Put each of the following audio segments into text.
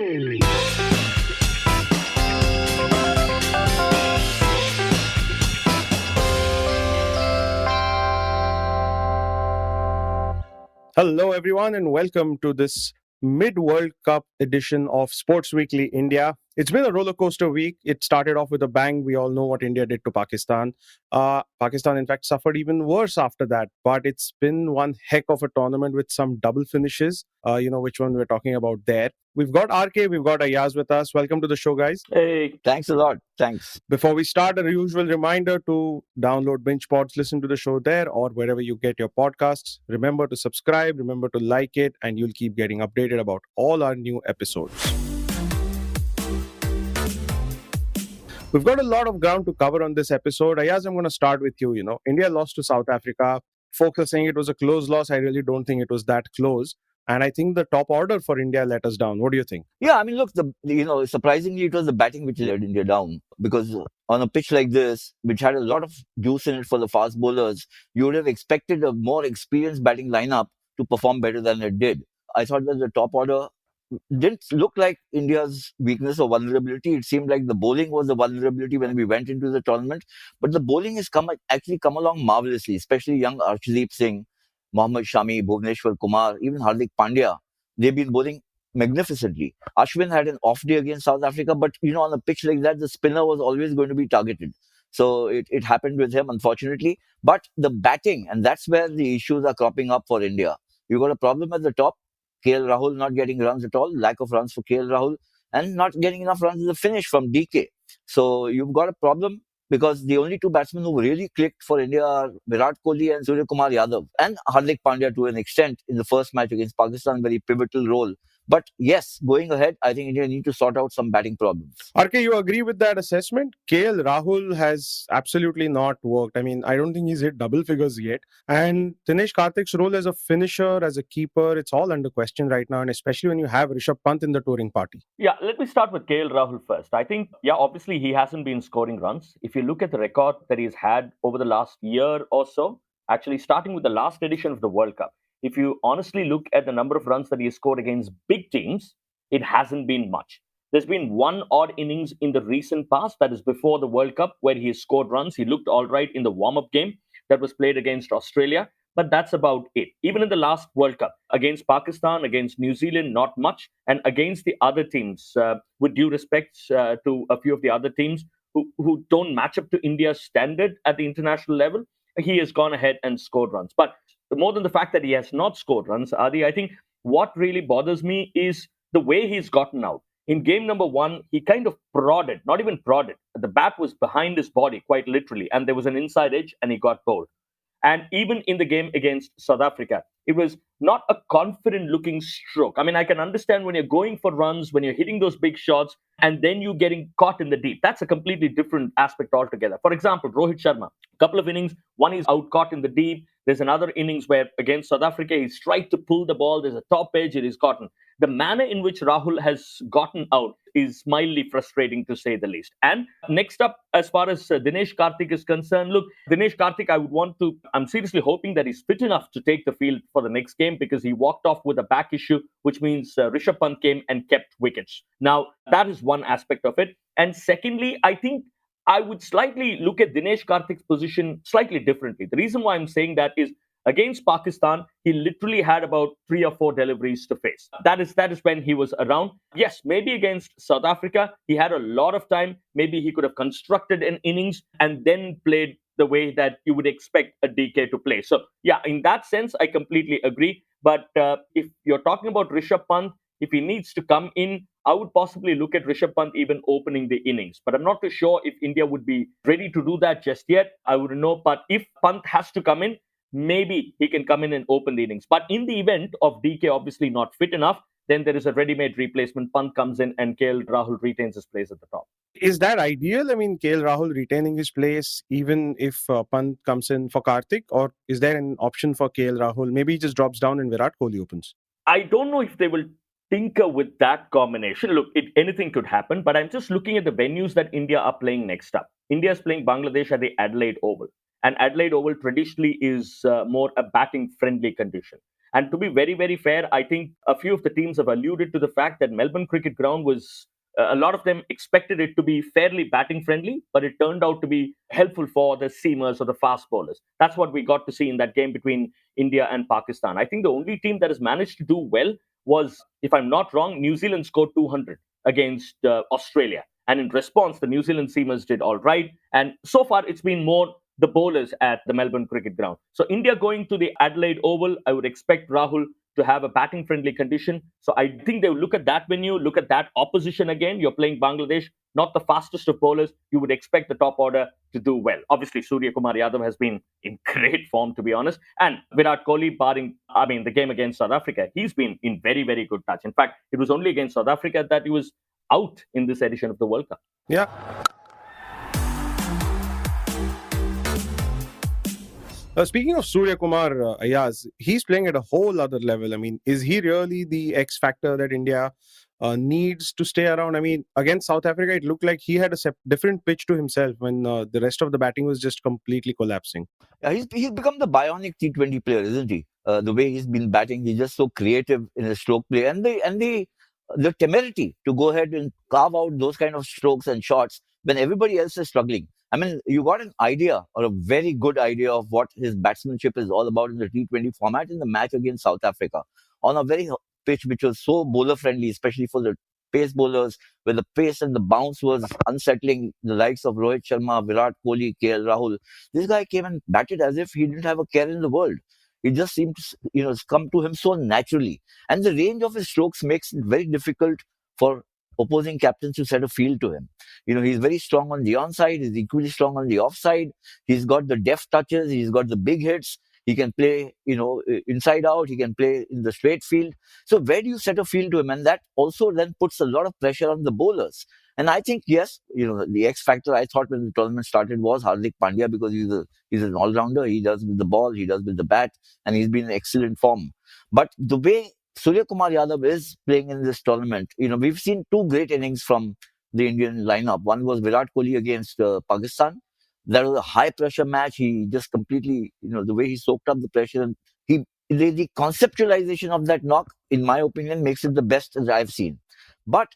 Hello, everyone, and welcome to this mid-World Cup edition of Sports Weekly India. It's been a roller coaster week. It started off with a bang. We all know what India did to Pakistan. Pakistan, in fact, suffered even worse after that. But it's been one heck of a tournament with some double finishes. You know which one we're talking about there. We've got RK, we've got Ayaz with us. Welcome to the show, guys. Hey, thanks a lot. Thanks. Before we start, a usual reminder to download Binge Pods, listen to the show there or wherever you get your podcasts. Remember to subscribe, remember to like it, and you'll keep getting updated about all our new episodes. We've got a lot of ground to cover on this episode. Ayaz, I'm going to start with you. India lost to South Africa. Folks are saying it was a close loss. I really don't think it was that close. And I think the top order for India let us down. What do you think? Yeah, I mean, look, surprisingly, it was the batting which let India down, because on a pitch like this, which had a lot of juice in it for the fast bowlers, you would have expected a more experienced batting lineup to perform better than it did. I thought that the top order didn't look like India's weakness or vulnerability. It seemed like the bowling was the vulnerability when we went into the tournament. But the bowling has actually come along marvelously, especially young Arshdeep Singh, Mohammad Shami, Bhuvneshwar Kumar, even Hardik Pandya. They've been bowling magnificently. Ashwin had an off day against South Africa, but on a pitch like that, the spinner was always going to be targeted. So it happened with him, unfortunately. But the batting, and that's where the issues are cropping up for India. You've got a problem at the top. KL Rahul not getting runs at all, lack of runs for KL Rahul, and not getting enough runs in the finish from DK. So you've got a problem, because the only two batsmen who really clicked for India are Virat Kohli and Surya Kumar Yadav, and Hardik Pandya to an extent in the first match against Pakistan, very pivotal role. But yes, going ahead, I think India need to sort out some batting problems. RK, you agree with that assessment? KL Rahul has absolutely not worked. I mean, I don't think he's hit double figures yet. And Dinesh Karthik's role as a finisher, as a keeper, it's all under question right now. And especially when you have Rishabh Pant in the touring party. Yeah, let me start with KL Rahul first. I think, obviously he hasn't been scoring runs. If you look at the record that he's had over the last year or so, actually starting with the last edition of the World Cup, if you honestly look at the number of runs that he has scored against big teams, it hasn't been much. There's been one odd innings in the recent past, that is before the World Cup, where he has scored runs. He looked all right in the warm-up game that was played against Australia, but that's about it. Even in the last World Cup, against Pakistan, against New Zealand, not much. And against the other teams, with due respect to a few of the other teams who don't match up to India's standard at the international level, he has gone ahead and scored runs. But more than the fact that he has not scored runs, Adi, I think what really bothers me is the way he's gotten out. In game number one, he kind of prodded, not even prodded. The bat was behind his body, quite literally, and there was an inside edge, and he got bowled. And even in the game against South Africa, it was not a confident-looking stroke. I mean, I can understand when you're going for runs, when you're hitting those big shots, and then you're getting caught in the deep. That's a completely different aspect altogether. For example, Rohit Sharma, a couple of innings, one is out caught in the deep. There's another innings where against South Africa, he's tried to pull the ball. There's a top edge, it is gotten. The manner in which Rahul has gotten out is mildly frustrating, to say the least. And next up, as far as Dinesh Karthik is concerned, look, Dinesh Karthik, I'm seriously hoping that he's fit enough to take the field for the next game, because he walked off with a back issue, which means Rishabh Pant came and kept wickets. Now, that is one aspect of it. And secondly, I think I would slightly look at Dinesh Karthik's position slightly differently. The reason why I'm saying that is, against Pakistan, he literally had about 3 or 4 deliveries to face. That is when he was around. Yes, maybe against South Africa, he had a lot of time. Maybe he could have constructed an innings and then played the way that you would expect a DK to play. So, yeah, in that sense, I completely agree. But if you're talking about Rishabh Pant, if he needs to come in, I would possibly look at Rishabh Pant even opening the innings. But I'm not too sure if India would be ready to do that just yet. I wouldn't know. But if Pant has to come in, maybe he can come in and open the innings. But in the event of DK obviously not fit enough, then there is a ready-made replacement. Pant comes in and KL Rahul retains his place at the top. Is that ideal? I mean, KL Rahul retaining his place even if Pant comes in for Karthik? Or is there an option for KL Rahul? Maybe he just drops down and Virat Kohli opens. I don't know if they will tinker with that combination. Look, anything could happen, but I'm just looking at the venues that India are playing next up. India is playing Bangladesh at the Adelaide Oval. And Adelaide Oval traditionally is more a batting-friendly condition. And to be very, very fair, I think a few of the teams have alluded to the fact that Melbourne Cricket Ground was a lot of them expected it to be fairly batting friendly, but it turned out to be helpful for the seamers or the fast bowlers. That's what we got to see in that game between India and Pakistan. I think the only team that has managed to do well was, if I'm not wrong, New Zealand scored 200 against Australia. And in response, the New Zealand seamers did all right. And so far, it's been more the bowlers at the Melbourne Cricket Ground. So India going to the Adelaide Oval, I would expect Rahul to have a batting friendly condition. So I think they will look at that venue, look at that opposition again. You're playing Bangladesh, not the fastest of bowlers. You would expect the top order to do well. Obviously, Surya Kumar Yadav has been in great form, to be honest. And Virat Kohli, barring, the game against South Africa, he's been in very, very good touch. In fact, it was only against South Africa that he was out in this edition of the World Cup. Yeah. Speaking of Surya Kumar Ayaz, he's playing at a whole other level. I mean, is he really the X factor that India needs to stay around? I mean, against South Africa, it looked like he had a different pitch to himself when the rest of the batting was just completely collapsing. Yeah, he's become the bionic T20 player, isn't he? The way he's been batting, he's just so creative in his stroke play, and the temerity to go ahead and carve out those kind of strokes and shots when everybody else is struggling. I mean, you got an idea or a very good idea of what his batsmanship is all about in the T20 format in the match against South Africa on a very pitch which was so bowler friendly, especially for the pace bowlers, where the pace and the bounce was unsettling the likes of Rohit Sharma, Virat Kohli, KL Rahul. This guy came and batted as if he didn't have a care in the world. It just seemed to, come to him so naturally. And the range of his strokes makes it very difficult for opposing captains to set a field to him. He's very strong on the onside, he's equally strong on the offside. He's got the deft touches, he's got the big hits. He can play, inside out. He can play in the straight field. So where do you set a field to him? And that also then puts a lot of pressure on the bowlers. And I think, yes, the X factor I thought when the tournament started was Hardik Pandya, because he's an all-rounder. He does with the ball, he does with the bat, and he's been in excellent form. But the way Surya Kumar Yadav is playing in this tournament, we've seen two great innings from the Indian lineup. One was Virat Kohli against Pakistan. That was a high pressure match. He just completely, the way he soaked up the pressure, and the conceptualization of that knock, in my opinion, makes it the best that I've seen. But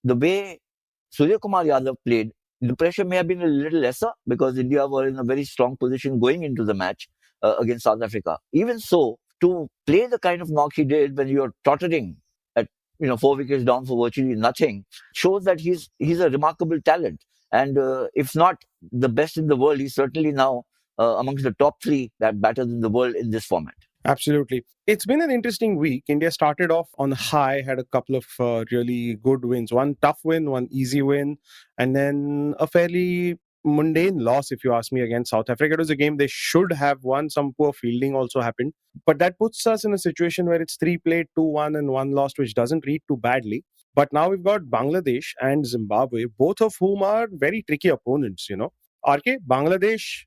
the way Surya Kumar Yadav played, the pressure may have been a little lesser because India were in a very strong position going into the match against South Africa. Even so, to play the kind of knock he did when you're tottering at 4 wickets down for virtually nothing, shows that he's a remarkable talent. And if not the best in the world, he's certainly now amongst the top 3 batters in the world in this format. Absolutely. It's been an interesting week. India started off on high, had a couple of really good wins. One tough win, one easy win, and then a fairly mundane loss, if you ask me, against South Africa. It was a game they should have won. Some poor fielding also happened. But that puts us in a situation where it's 3 played, 2-1 and 1 lost, which doesn't read too badly. But now we've got Bangladesh and Zimbabwe, both of whom are very tricky opponents, RK, Bangladesh,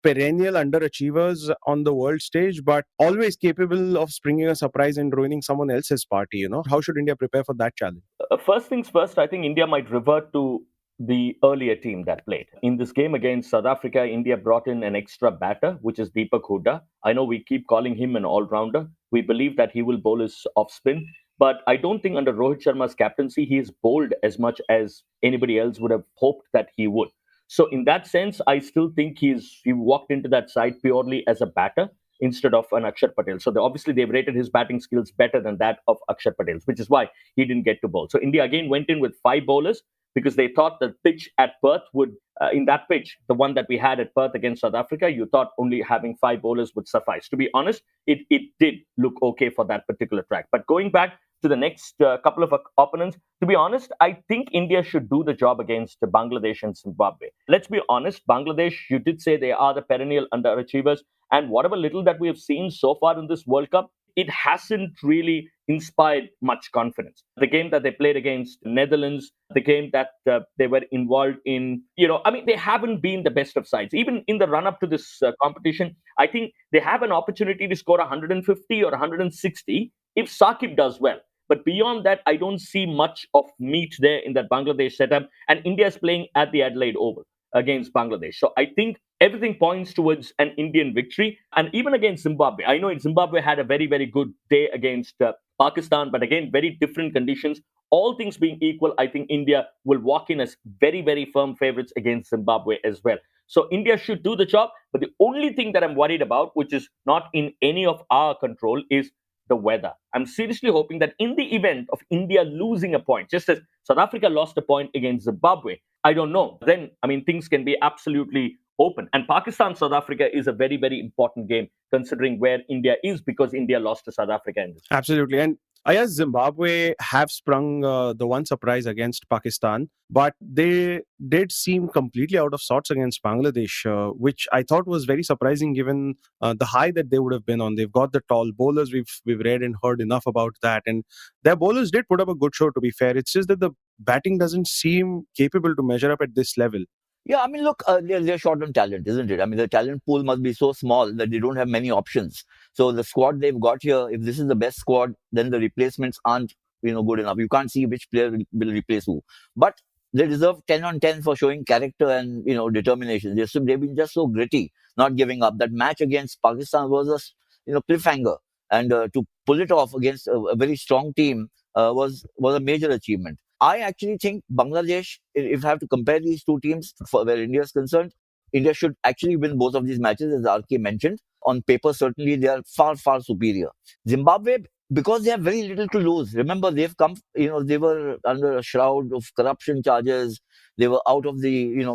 perennial underachievers on the world stage, but always capable of springing a surprise and ruining someone else's party, How should India prepare for that challenge? First things first, I think India might revert to the earlier team that played. In this game against South Africa, India brought in an extra batter, which is Deepak Hooda. I know we keep calling him an all-rounder. We believe that he will bowl his off-spin. But I don't think under Rohit Sharma's captaincy, he is bowled as much as anybody else would have hoped that he would. So in that sense, I still think he walked into that side purely as a batter instead of an Akshar Patel. So obviously they've rated his batting skills better than that of Akshar Patel's, which is why he didn't get to bowl. So India again went in with 5 bowlers because they thought the pitch at Perth would, in that pitch, the one that we had at Perth against South Africa, you thought only having 5 bowlers would suffice. To be honest, it did look okay for that particular track. But going back to the next couple of opponents, to be honest, I think India should do the job against Bangladesh and Zimbabwe. Let's be honest, Bangladesh, you did say they are the perennial underachievers. And whatever little that we have seen so far in this World Cup, it hasn't really inspired much confidence. The game that they played against Netherlands, the game that they were involved in, they haven't been the best of sides. Even in the run-up to this competition, I think they have an opportunity to score 150 or 160 if Saqib does well. But beyond that, I don't see much of meat there in that Bangladesh setup. And India is playing at the Adelaide Oval against Bangladesh. So I think everything points towards an Indian victory. And even against Zimbabwe, I know Zimbabwe had a very, very good day against Pakistan, but again, very different conditions. All things being equal, I think India will walk in as very, very firm favorites against Zimbabwe as well. So India should do the job. But the only thing that I'm worried about, which is not in any of our control, is the weather. I'm seriously hoping that in the event of India losing a point, just as South Africa lost a point against Zimbabwe, I don't know. Then, I mean, things can be absolutely open. And Pakistan South Africa is a very, very important game considering where India is, because India lost to South Africa in this. Absolutely. And Ayaz, Zimbabwe have sprung the one surprise against Pakistan, but they did seem completely out of sorts against Bangladesh, which I thought was very surprising given the high that they would have been on. They've got the tall bowlers. We've read and heard enough about that, and their bowlers did put up a good show. To be fair, it's just that the batting doesn't seem capable to measure up at this level. Yeah, I mean, look, they're short on talent, isn't it? I mean, the talent pool must be so small that they don't have many options. So the squad they've got here, if this is the best squad, then the replacements aren't, good enough. You can't see which player will replace who. But they deserve 10 on 10 for showing character and, determination. They've been just so gritty, not giving up. That match against Pakistan was a, cliffhanger. And to pull it off against a very strong team was a major achievement. I actually think Bangladesh, if I have to compare these two teams for where India is concerned, India should actually win both of these matches, as RK mentioned. On paper, certainly they are far, far superior. Zimbabwe, because they have very little to lose. Remember, they've come, they were under a shroud of corruption charges. They were out of the,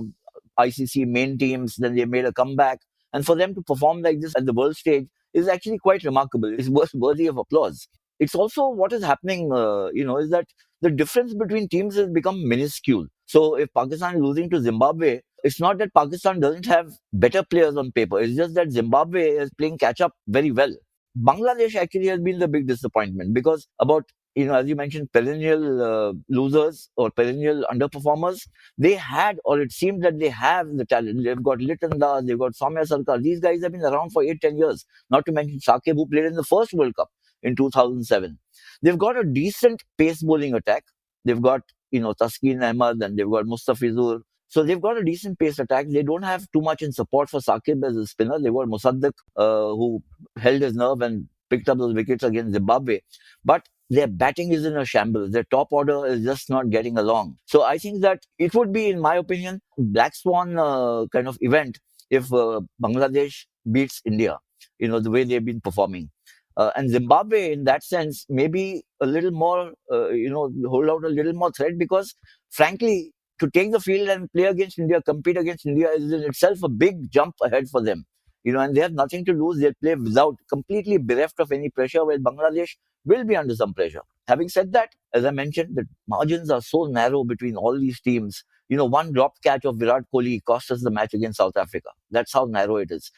ICC main teams. Then they made a comeback. And for them to perform like this at the world stage is actually quite remarkable. It's worthy of applause. It's also what is happening, is that the difference between teams has become minuscule. So if Pakistan is losing to Zimbabwe, it's not that Pakistan doesn't have better players on paper. It's just that Zimbabwe is playing catch up very well. Bangladesh actually has been the big disappointment because about, as you mentioned, perennial losers or perennial underperformers, they had, or it seemed that they have the talent. They've got Liton Das, they've got Soumil Arora. These guys have been around for 8-10 years. Not to mention Saqib, who played in the first World Cup in 2007. They've got a decent pace bowling attack. They've got, Taskin Ahmad, and they've got Mustafizur. So they've got a decent pace attack. They don't have too much in support for Saqib as a spinner. They've got Musaddiq, who held his nerve and picked up those wickets against Zimbabwe. But their batting is in a shambles. Their top order is just not getting along. So I think that it would be, in my opinion, black swan kind of event if Bangladesh beats India, the way they've been performing. And Zimbabwe, in that sense, maybe a little more, hold out a little more threat because, frankly, to take the field and play against India, compete against India is in itself a big jump ahead for them. And they have nothing to lose. They play without, completely bereft of any pressure, while Bangladesh will be under some pressure. Having said that, as I mentioned, the margins are so narrow between all these teams. One dropped catch of Virat Kohli cost us the match against South Africa. That's how narrow it is.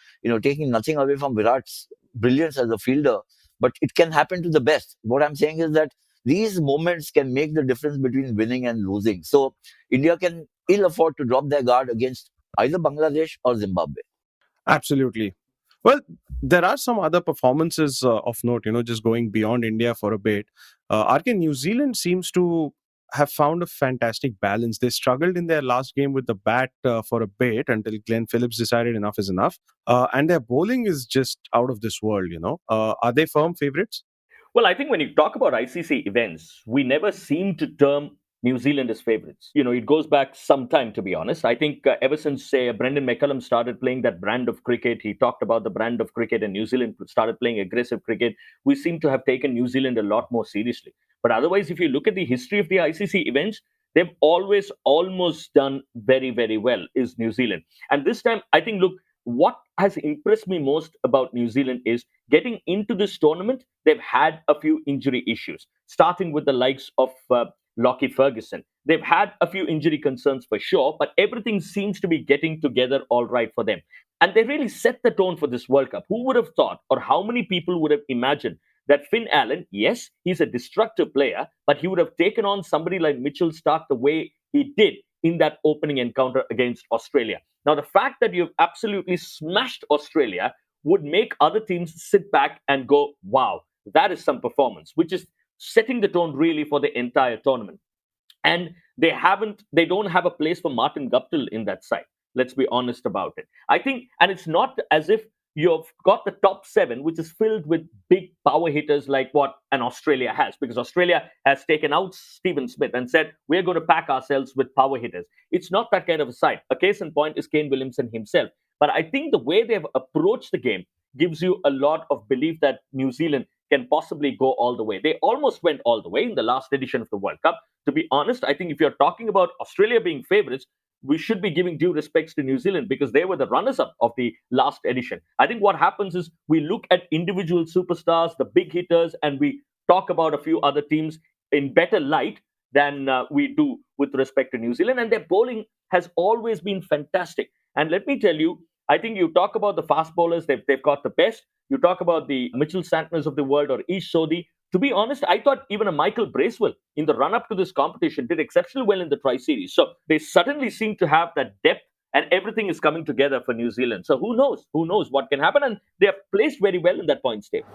Taking nothing away from Virat's brilliance as a fielder, but it can happen to the best. What I'm saying is that these moments can make the difference between winning and losing. So India can ill afford to drop their guard against either Bangladesh or Zimbabwe. Absolutely. Well, there are some other performances of note, just going beyond India for a bit. RK, New Zealand seems to have found a fantastic balance. They struggled in their last game with the bat for a bit until Glenn Phillips decided enough is enough. And their bowling is just out of this world, Are they firm favorites? Well, I think when you talk about ICC events, we never seem to term New Zealand as favorites. It goes back some time, to be honest. I think ever since, say, Brendan McCullum started playing that brand of cricket, he talked about the brand of cricket, and New Zealand started playing aggressive cricket. We seem to have taken New Zealand a lot more seriously. But otherwise, if you look at the history of the ICC events, they've always almost done very, very well, is New Zealand. And this time, I think, look, what has impressed me most about New Zealand is getting into this tournament, they've had a few injury issues, starting with the likes of Lockie Ferguson. They've had a few injury concerns for sure, but everything seems to be getting together all right for them. And they really set the tone for this World Cup. Who would have thought, or how many people would have imagined that Finn Allen, yes, he's a destructive player, but he would have taken on somebody like Mitchell Starc the way he did in that opening encounter against Australia. Now, the fact that you've absolutely smashed Australia would make other teams sit back and go, wow, that is some performance, which is setting the tone really for the entire tournament. And they don't have a place for Martin Guptill in that side. Let's be honest about it. I think, and it's not as if you've got the top seven, which is filled with big power hitters like what an Australia has, because Australia has taken out Stephen Smith and said, we're going to pack ourselves with power hitters. It's not that kind of a side. A case in point is Kane Williamson himself. But I think the way they've approached the game gives you a lot of belief that New Zealand can possibly go all the way. They almost went all the way in the last edition of the World Cup. To be honest, I think if you're talking about Australia being favorites, we should be giving due respects to New Zealand because they were the runners up of the last edition. I think what happens is we look at individual superstars, the big hitters, and we talk about a few other teams in better light than we do with respect to New Zealand. And their bowling has always been fantastic. And let me tell you, I think you talk about the fast bowlers, they've got the best. You talk about the Mitchell Santners of the world or Ish Sodhi. To be honest, I thought even a Michael Bracewell in the run up to this competition did exceptionally well in the Tri Series. So they suddenly seem to have that depth and everything is coming together for New Zealand. So who knows? Who knows what can happen? And they are placed very well in that points table.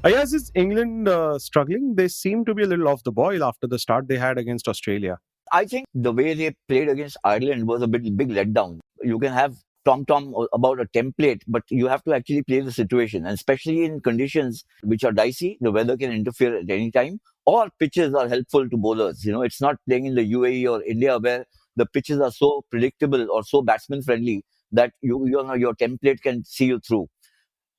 Ayaz, is England struggling? They seem to be a little off the boil after the start they had against Australia. I think the way they played against Ireland was a big letdown. You can have tom-tom about a template, but you have to actually play the situation. And especially in conditions which are dicey, the weather can interfere at any time, or pitches are helpful to bowlers. It's not playing in the UAE or India where the pitches are so predictable or so batsman-friendly that your template can see you through.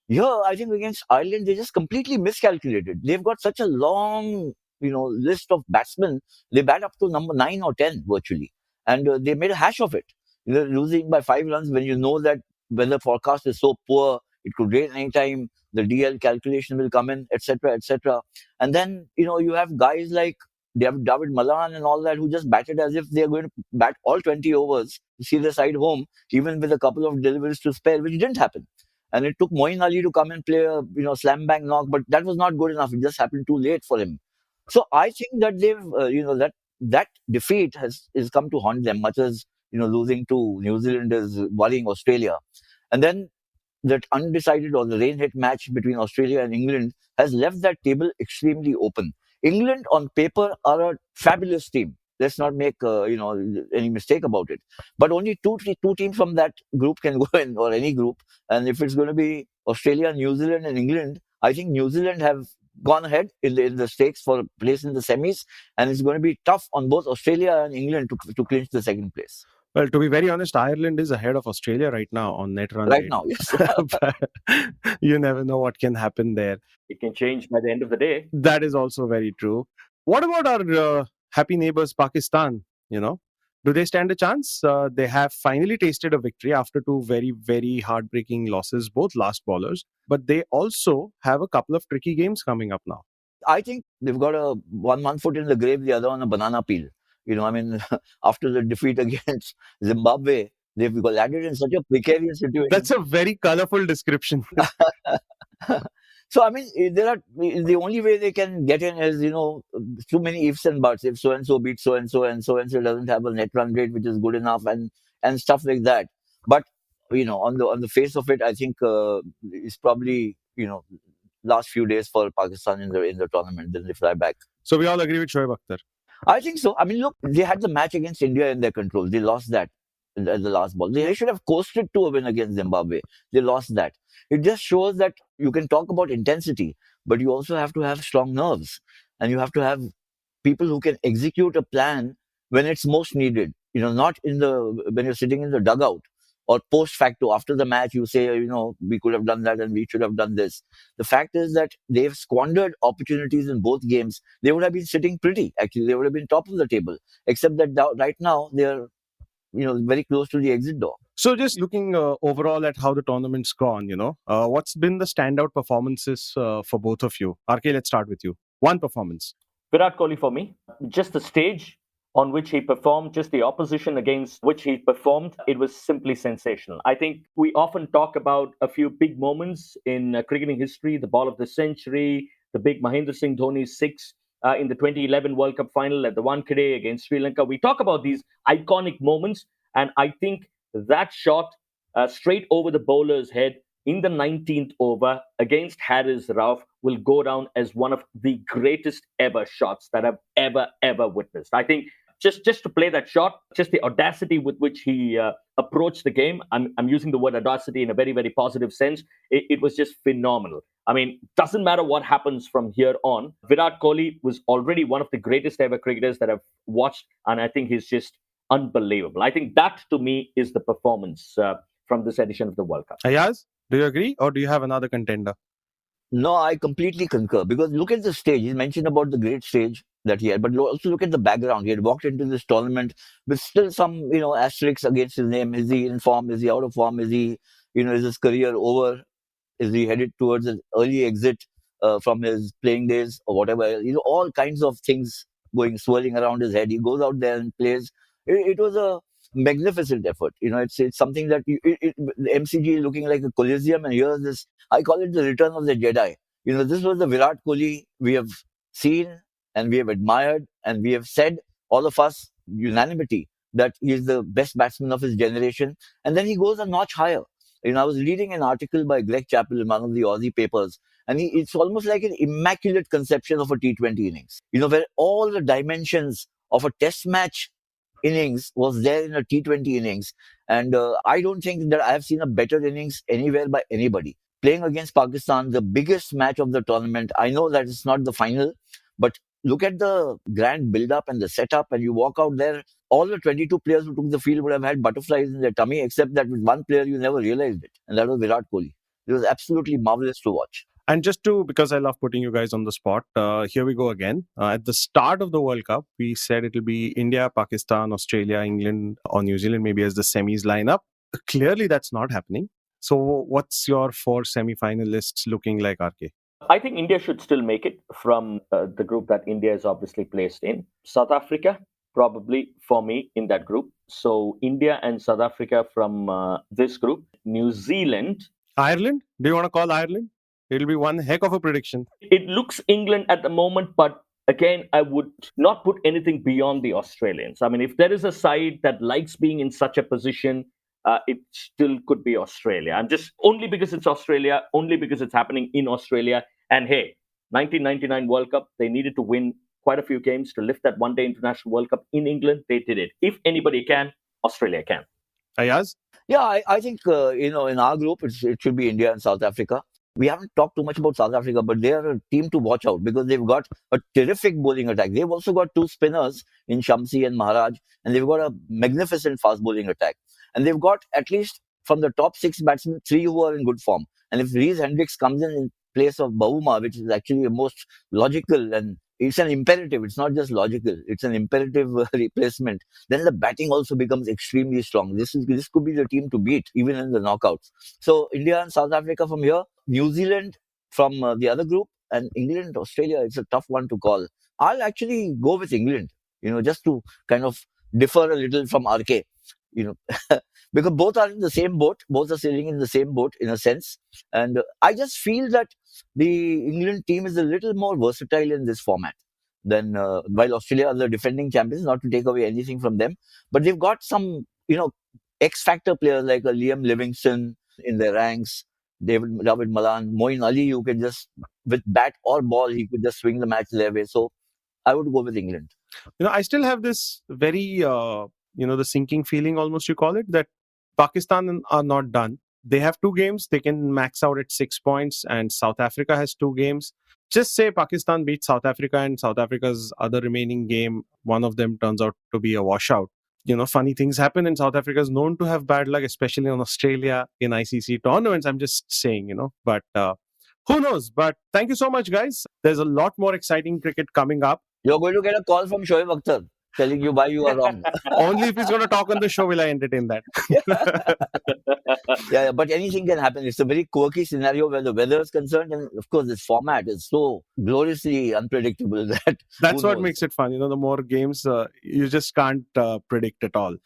Here, I think against Ireland, they just completely miscalculated. They've got such a long, list of batsmen. They bat up to number 9 or 10 virtually. And they made a hash of it. Losing by 5 runs when you know that weather forecast is so poor, it could rain anytime, the DL calculation will come in, etc., etc. And then, you have guys like David Malan and all that who just batted as if they're going to bat all 20 overs to see the side home, even with a couple of deliveries to spare, which didn't happen. And it took Moeen Ali to come and play a slam bang knock, but that was not good enough. It just happened too late for him. So I think that they've that defeat has come to haunt them, much as losing to New Zealand is worrying Australia. And then that undecided or the rain hit match between Australia and England has left that table extremely open. England on paper are a fabulous team. Let's not make any mistake about it. But only two teams from that group can go in, or any group. And if it's going to be Australia, New Zealand, and England, I think New Zealand have gone ahead in the stakes for a place in the semis, and it's going to be tough on both Australia and England to clinch the second place. Well, to be very honest, Ireland is ahead of Australia right now on net run Right rate. now, yes. You never know what can happen there. It can change by the end of the day. That is also very true. What about our happy neighbors, Pakistan? Do they stand a chance? They have finally tasted a victory after 2 very, very heartbreaking losses, both last bowlers. But they also have a couple of tricky games coming up now. I think they've got one foot in the grave, the other on a banana peel. After the defeat against Zimbabwe, they've landed in such a precarious situation. That's a very colorful description. So, the only way they can get in is, too many ifs and buts. If so-and-so beats so-and-so and so-and-so doesn't have a net run rate which is good enough and stuff like that. But, on the face of it, I think it's probably, last few days for Pakistan in the tournament. Then they fly back. So we all agree with Shoaib Akhtar. I think so. Look, they had the match against India in their control. They lost that at the last ball. They should have coasted to a win against Zimbabwe. They lost that. It just shows that you can talk about intensity, but you also have to have strong nerves, and you have to have people who can execute a plan when it's most needed. Not when you're sitting in the dugout or post facto after the match, you say, we could have done that and we should have done this. The fact is that they've squandered opportunities in both games. They would have been sitting pretty. Actually, they would have been top of the table, except that right now they're very close to the exit door. So just looking overall at how the tournament's gone, what's been the standout performances for both of you? RK, let's start with you. One performance. Virat Kohli for me. Just the stage on which he performed, just the opposition against which he performed, it was simply sensational. I think we often talk about a few big moments in cricketing history, the ball of the century, the big Mahendra Singh Dhoni 6 in the 2011 World Cup final at the Wankhede against Sri Lanka. We talk about these iconic moments, and I think that shot straight over the bowler's head in the 19th over against Haris Rauf will go down as one of the greatest ever shots that I've ever witnessed. I think just to play that shot, just the audacity with which he approached the game. I'm using the word audacity in a very positive sense. It was just phenomenal. I mean, doesn't matter what happens from here on. Virat Kohli was already one of the greatest ever cricketers that I've watched, and I think he's just unbelievable. I think that to me is the performance from this edition of the World Cup. Ayaz, do you agree, or do you have another contender? No, I completely concur, because look at the stage. He mentioned about the great stage that he had, but also look at the background. He had walked into this tournament with still some, asterisks against his name. Is he in form? Is he out of form? Is he, is his career over? Is he headed towards an early exit from his playing days or whatever? All kinds of things swirling around his head. He goes out there and plays. It was a magnificent effort. It's something that the MCG is looking like a coliseum, and here's this. I call it the return of the Jedi. This was the Virat Kohli we have seen and we have admired, and we have said, all of us, unanimity, that he is the best batsman of his generation. And then he goes a notch higher. I was reading an article by Greg Chappell in one of the Aussie papers, and it's almost like an immaculate conception of a T20 innings, where all the dimensions of a test match innings was there in a T20 innings. And I don't think that I have seen a better innings anywhere by anybody. Playing against Pakistan, the biggest match of the tournament. I know that it's not the final, but look at the grand build-up and the setup, and you walk out there, all the 22 players who took the field would have had butterflies in their tummy, except that with one player you never realized it, and that was Virat Kohli. It was absolutely marvelous to watch. And because I love putting you guys on the spot, here we go again. At the start of the World Cup, we said it'll be India, Pakistan, Australia, England, or New Zealand, maybe as the semis lineup. Clearly, that's not happening. So what's your 4 semi-finalists looking like, RK? I think India should still make it from the group that India is obviously placed in. South Africa, probably for me in that group. So India and South Africa from this group. New Zealand. Ireland? Do you want to call Ireland? It'll be one heck of a prediction. It looks England at the moment, but again, I would not put anything beyond the Australians. I mean, if there is a side that likes being in such a position, it still could be Australia. I'm just only because it's Australia, only because it's happening in Australia. And hey, 1999 World Cup, they needed to win quite a few games to lift that one-day international World Cup in England. They did it. If anybody can, Australia can. Ayaz? Yeah, I think, in our group, it should be India and South Africa. We haven't talked too much about South Africa, but they are a team to watch out because they've got a terrific bowling attack. They've also got 2 spinners in Shamsi and Maharaj, and they've got a magnificent fast bowling attack. And they've got, at least from the top 6 batsmen, 3 who are in good form. And if Reece Hendricks comes in place of Bauma, which is actually the most logical, and it's an imperative, it's not just logical, it's an imperative replacement, then the batting also becomes extremely strong. This could be the team to beat, even in the knockouts. So India and South Africa from here, New Zealand from the other group, and England, Australia, it's a tough one to call. I'll actually go with England, just to kind of differ a little from RK, because both are in the same boat, both are sailing in the same boat in a sense. And I just feel that the England team is a little more versatile in this format than while Australia are the defending champions, not to take away anything from them, but they've got some, X-factor players like a Liam Livingston in their ranks, David Malan, Moeen Ali, who can just, with bat or ball, he could just swing the match their way. So I would go with England. I still have this very, the sinking feeling, almost you call it, that Pakistan are not done. They have 2 games. They can max out at 6 points, and South Africa has 2 games. Just say Pakistan beats South Africa, and South Africa's other remaining game, one of them turns out to be a washout. Funny things happen, and South Africa is known to have bad luck, especially on Australia in ICC tournaments. I'm just saying, but who knows? But thank you so much, guys. There's a lot more exciting cricket coming up. You're going to get a call from Shoaib Akhtar telling you why you are wrong. Only if he's going to talk on the show will I entertain that. Yeah, but anything can happen. It's a very quirky scenario where the weather is concerned, and of course this format is so gloriously unpredictable that that's what makes it fun. The more games, you just can't predict at all.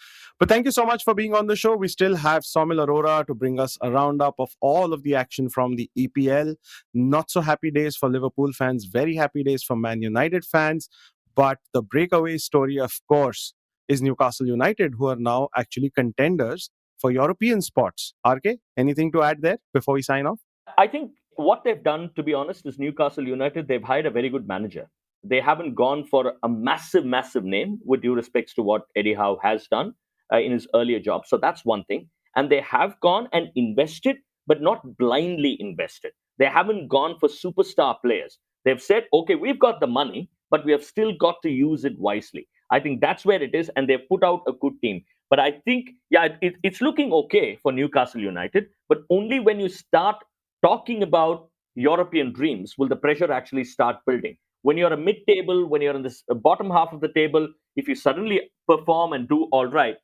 But thank you so much for being on the show. We still have Soumil Arora to bring us a roundup of all of the action from the EPL. Not so happy days for Liverpool fans, very happy days for Man United fans. But the breakaway story, of course, is Newcastle United, who are now actually contenders for European spots. RK, anything to add there before we sign off? I think what they've done, to be honest, is Newcastle United, they've hired a very good manager. They haven't gone for a massive, massive name, with due respects to what Eddie Howe has done in his earlier job. So that's one thing. And they have gone and invested, but not blindly invested. They haven't gone for superstar players. They've said, okay, we've got the money, but we have still got to use it wisely. I think that's where it is. And they've put out a good team. But I think, yeah, it's looking okay for Newcastle United, but only when you start talking about European dreams will the pressure actually start building. When you're a mid-table, when you're in this bottom half of the table, if you suddenly perform and do all right,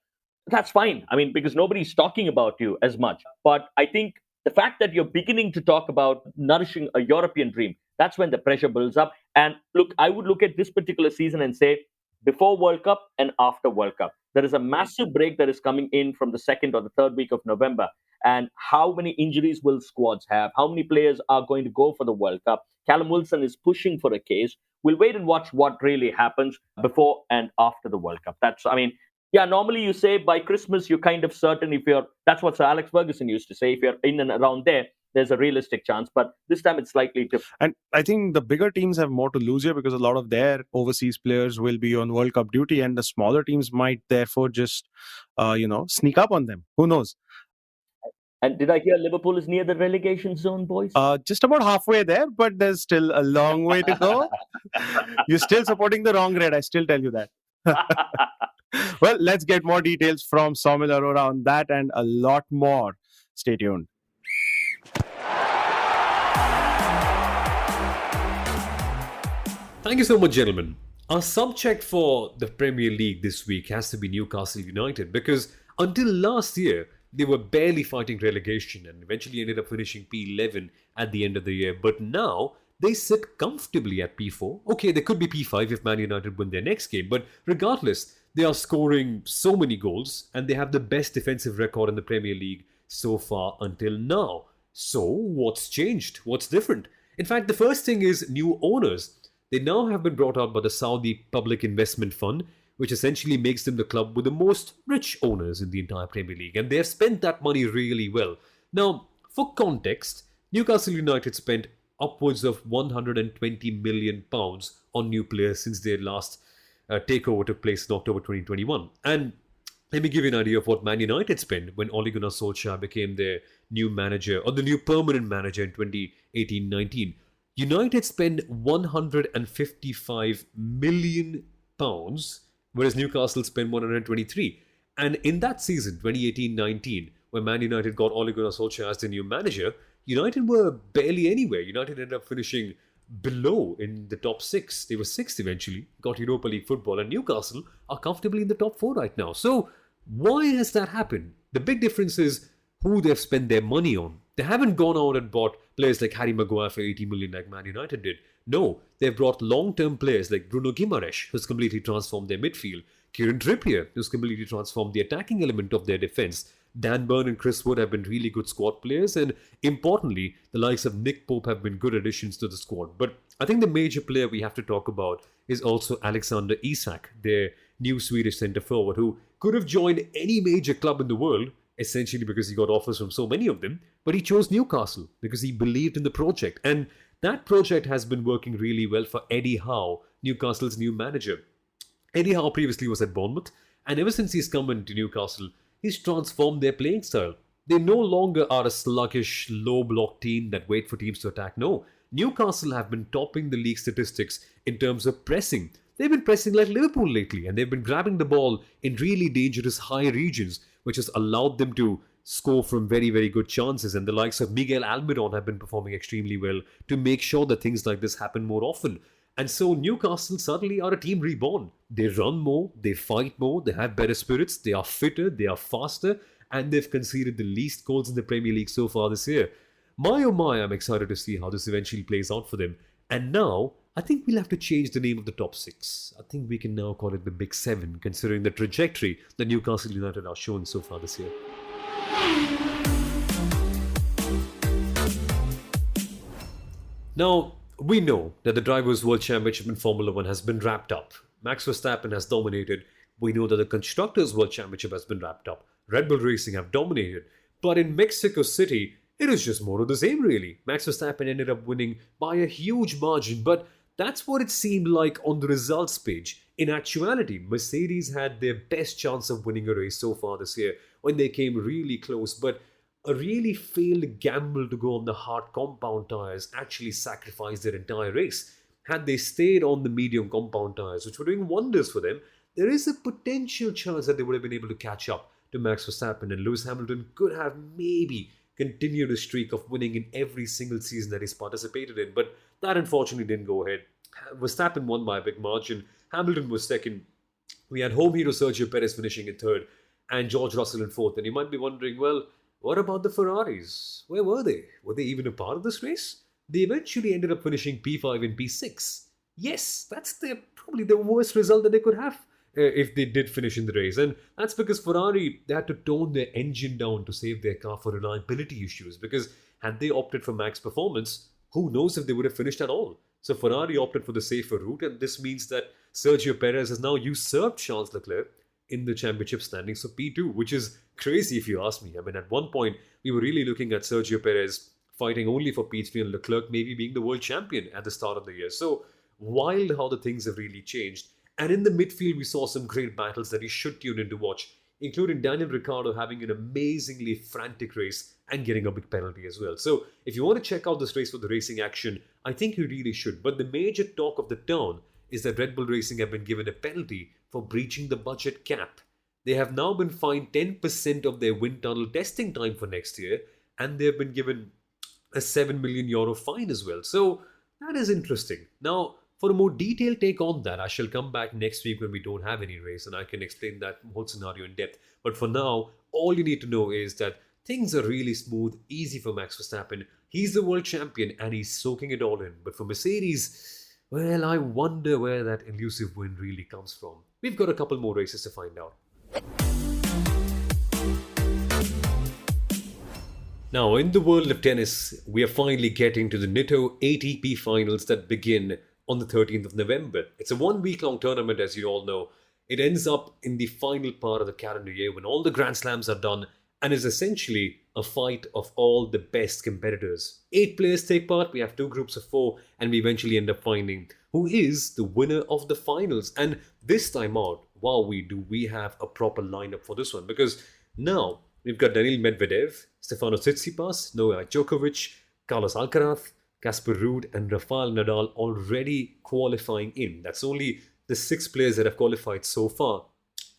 that's fine. I mean, because nobody's talking about you as much. But I think the fact that you're beginning to talk about nourishing a European dream, that's when the pressure builds up. And look, I would look at this particular season and say, before World Cup and after World Cup, there is a massive break that is coming in from the second or the third week of November. And how many injuries will squads have? How many players are going to go for the World Cup? Callum Wilson is pushing for a case. We'll wait and watch what really happens before and after the World Cup. Normally you say by Christmas, you're kind of certain that's what Sir Alex Ferguson used to say, if you're in and around there, there's a realistic chance. But this time it's slightly different. And I think the bigger teams have more to lose here because a lot of their overseas players will be on World Cup duty, and the smaller teams might therefore just, sneak up on them. Who knows? And did I hear Liverpool is near the relegation zone, boys? Just about halfway there, but there's still a long way to go. You're still supporting the wrong red, I still tell you that. Well, let's get more details from Soumil Arora on that and a lot more. Stay tuned. Thank you so much, gentlemen. Our subject for the Premier League this week has to be Newcastle United, because until last year, they were barely fighting relegation and eventually ended up finishing P11 at the end of the year. But now, they sit comfortably at P4. Okay, they could be P5 if Man United win their next game, but regardless, they are scoring so many goals and they have the best defensive record in the Premier League so far until now. So, what's changed? What's different? In fact, the first thing is new owners. They now have been brought out by the Saudi Public Investment Fund, which essentially makes them the club with the most rich owners in the entire Premier League. And they have spent that money really well. Now, for context, Newcastle United spent upwards of £120 million on new players since their last takeover took place in October 2021. And let me give you an idea of what Man United spent when Ole Gunnar Solskjaer became their new manager, or the new permanent manager in 2018-19. United spent £155 million, whereas Newcastle spent 123. And in that season, 2018-19, when Man United got Ole Gunnar Solskjaer as the new manager, United were barely anywhere. United ended up finishing below in the top six. They were sixth eventually, got Europa League football, and Newcastle are comfortably in the top four right now. So why has that happened? The big difference is who they've spent their money on. They haven't gone out and bought players like Harry Maguire for 80 million like Man United did. No, they've brought long-term players like Bruno Guimaraes, who's completely transformed their midfield, Kieran Trippier, who's completely transformed the attacking element of their defence. Dan Burn and Chris Wood have been really good squad players, and importantly, the likes of Nick Pope have been good additions to the squad. But I think the major player we have to talk about is also Alexander Isak, their new Swedish centre-forward, who could have joined any major club in the world, essentially because he got offers from so many of them, but he chose Newcastle because he believed in the project. And that project has been working really well for Eddie Howe, Newcastle's new manager. Eddie Howe previously was at Bournemouth, and ever since he's come into Newcastle, he's transformed their playing style. They no longer are a sluggish, low-block team that wait for teams to attack. No, Newcastle have been topping the league statistics in terms of pressing. They've been pressing like Liverpool lately, and they've been grabbing the ball in really dangerous high regions, which has allowed them to score from very, very good chances. And the likes of Miguel Almiron have been performing extremely well to make sure that things like this happen more often. And so Newcastle suddenly are a team reborn. They run more, they fight more, they have better spirits, they are fitter, they are faster, and they've conceded the least goals in the Premier League so far this year. My oh my, I'm excited to see how this eventually plays out for them. And now, I think we'll have to change the name of the top six. I think we can now call it the Big Seven, considering the trajectory that Newcastle United are showing so far this year. Now, we know that the Drivers' World Championship in Formula 1 has been wrapped up. Max Verstappen has dominated. We know that the Constructors' World Championship has been wrapped up. Red Bull Racing have dominated. But in Mexico City, it is just more of the same, really. Max Verstappen ended up winning by a huge margin, but that's what it seemed like on the results page. In actuality, Mercedes had their best chance of winning a race so far this year when they came really close, but a really failed gamble to go on the hard compound tyres actually sacrificed their entire race. Had they stayed on the medium compound tyres, which were doing wonders for them, there is a potential chance that they would have been able to catch up to Max Verstappen, and Lewis Hamilton could have maybe continued a streak of winning in every single season that he's participated in. But that unfortunately didn't go ahead. Verstappen won by a big margin. Hamilton was second. We had home hero Sergio Perez finishing in third and George Russell in fourth. And you might be wondering, well, what about the Ferraris? Where were they? Were they even a part of this race? They eventually ended up finishing P5 and P6. Yes, that's probably the worst result that they could have if they did finish in the race. And that's because Ferrari, they had to tone their engine down to save their car for reliability issues. Because had they opted for max performance, who knows if they would have finished at all. So Ferrari opted for the safer route, and this means that Sergio Perez has now usurped Charles Leclerc in the championship standings for P2, which is crazy if you ask me. I mean, at one point, we were really looking at Sergio Perez fighting only for P3 and Leclerc maybe being the world champion at the start of the year. So wild how the things have really changed. And in the midfield, we saw some great battles that you should tune in to watch, including Daniel Ricciardo having an amazingly frantic race and getting a big penalty as well. So if you want to check out this race for the racing action, I think you really should. But the major talk of the town is that Red Bull Racing have been given a penalty for breaching the budget cap. They have now been fined 10% of their wind tunnel testing time for next year, and they have been given a €7 million fine as well. So that is interesting. Now, for a more detailed take on that, I shall come back next week when we don't have any race and I can explain that whole scenario in depth. But for now, all you need to know is that things are really smooth, easy for Max Verstappen. He's the world champion and he's soaking it all in. But for Mercedes, well, I wonder where that elusive win really comes from. We've got a couple more races to find out. Now, in the world of tennis, we are finally getting to the Nitto ATP finals that begin on the 13th of November. It's a 1 week long tournament, as you all know. It ends up in the final part of the calendar year when all the Grand Slams are done and is essentially a fight of all the best competitors. 8 players take part, we have 2 groups of 4, and we eventually end up finding who is the winner of the finals. And this time out, wow, we have a proper lineup for this one, because now we've got Daniil Medvedev, Stefanos Tsitsipas, Novak Djokovic, Carlos Alcaraz, Casper Ruud and Rafael Nadal already qualifying in. That's only the 6 players that have qualified so far.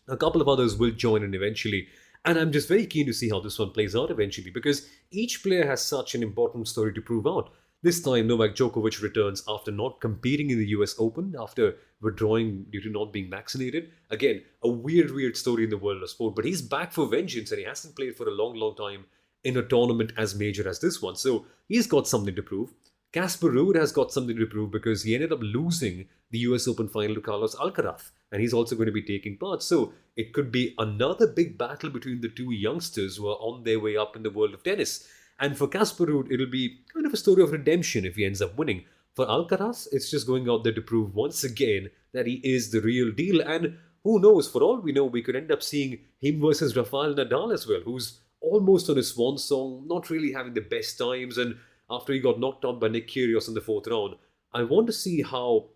A couple of others will join in eventually. And I'm just very keen to see how this one plays out eventually, because each player has such an important story to prove out. This time, Novak Djokovic returns after not competing in the US Open, after withdrawing due to not being vaccinated. Again, a weird story in the world of sport, but he's back for vengeance and he hasn't played for a long time in a tournament as major as this one. So he's got something to prove. Casper Ruud has got something to prove because he ended up losing the US Open final to Carlos Alcaraz, and he's also going to be taking part. So it could be another big battle between the 2 youngsters who are on their way up in the world of tennis. And for Casper Ruud, it'll be kind of a story of redemption if he ends up winning. For Alcaraz, it's just going out there to prove once again that he is the real deal. And who knows, for all we know, we could end up seeing him versus Rafael Nadal as well, who's almost on his swan song, not really having the best times, and after he got knocked out by Nick Kyrgios in the 4th round. I want to see how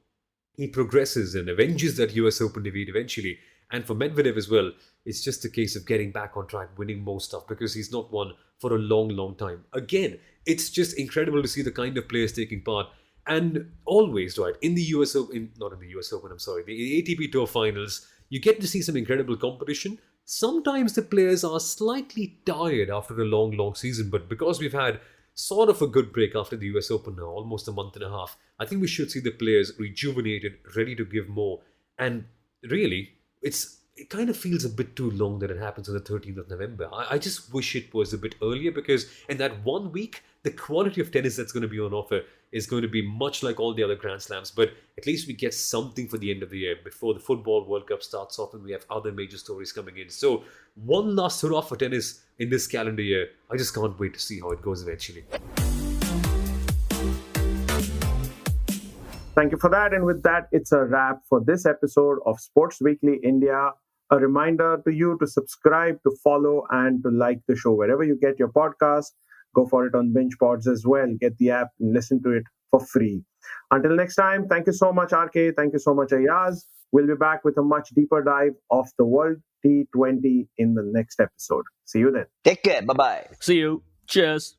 he progresses and avenges that US Open defeat eventually. And for Medvedev as well, it's just a case of getting back on track, winning more stuff, because he's not won for a long time. Again, it's just incredible to see the kind of players taking part. And always, right, in the US Open, not in the US Open, I'm sorry, the ATP Tour Finals, you get to see some incredible competition. Sometimes the players are slightly tired after a long season, but because we've had sort of a good break after the US Open now, almost a month and a half, I think we should see the players rejuvenated, ready to give more. And really, it kind of feels a bit too long that it happens on the 13th of November. I just wish it was a bit earlier, because in that 1 week, the quality of tennis that's going to be on offer is going to be much like all the other Grand Slams. But at least we get something for the end of the year before the Football World Cup starts off and we have other major stories coming in. So one last hurrah for tennis in this calendar year. I just can't wait to see how it goes eventually. Thank you for that. And with that, it's a wrap for this episode of Sports Weekly India. a reminder to you to subscribe, to follow, and to like the show wherever you get your podcast. Go for it on Binge Pods as well. Get the app and listen to it for free. Until next time, thank you so much, RK. Thank you so much, Ayaz. We'll be back with a much deeper dive of the World T20 in the next episode. See you then. Take care. Bye bye. See you. Cheers.